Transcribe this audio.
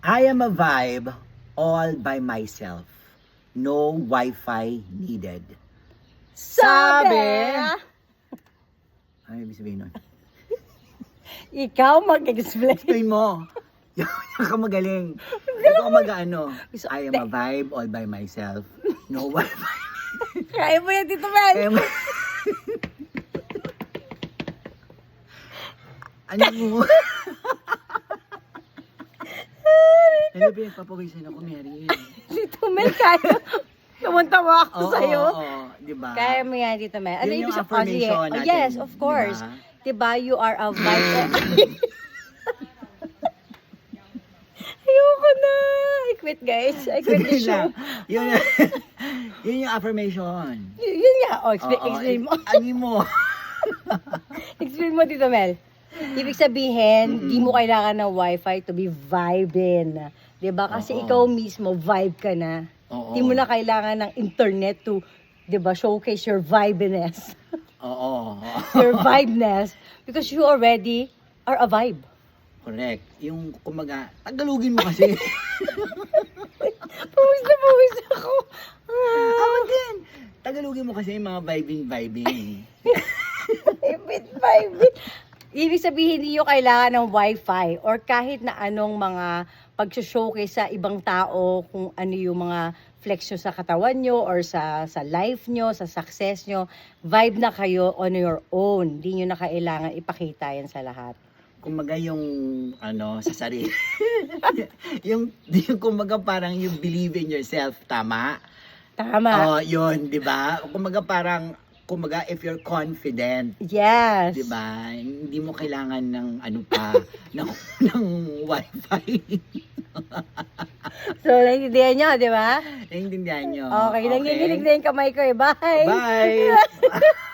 I am a vibe all by myself. No Wi-Fi needed. Sabi! Ano ibig sabihin nun? Ikaw mag-explain. Explain mo. Yung ka magaling. Ikaw mag-ano. I am a vibe all by myself. No Wi-Fi. Kaya mo yan, Tito Mel. Kaya mo- Ano mo? Ano pinagpapawisan ako, Mary? Tito Mel, kaya. Namuntawa ako Oo, sa'yo. oo, di ba? Kaya mo yan, Tito Mel. Ano Yun yung ibig sabihin? affirmation natin, Yes, of di course. ba? Diba, you are a vibe. Ayoko na. I quit, guys. I quit the Sige show. lang. Yun, yun yung affirmation. Yun nga. Oh, explain, Oo, explain mo. Ano mo? Explain mo, Tito Mel. Ibig sabihin, di mo kailangan ng wifi to be vibing. Diba? Kasi Oo. ikaw mismo, vibe ka na. Oo. Di mo na kailangan ng internet to, diba, showcase your vibiness. Oo. Your vibeness. Because you already are a vibe. Correct. Yung kumaga, tagalugin mo kasi. Pawis na ako. Ako din. Tagalugin mo kasi yung mga vibing. Vibing. Ibig sabihin, hindi nyo kailangan ng wifi or kahit na anong mga pag-showcase sa ibang tao kung ano yung mga flex nyo sa katawan nyo or sa life nyo, sa success nyo. Vibe na kayo on your own. Hindi nyo na kailangan ipakita yan sa lahat. Kumaga yung sa sarili. yung kumaga parang you believe in yourself, tama? Tama. Oh, yun, 'di ba? Kumaga if you're confident, Yes. 'di ba? Hindi mo kailangan ng ng wifi. So, naiintindihan nyo, di ba? Naiintindihan nyo. Okay, nanginginig na yung kamay ko eh. Bye! Bye!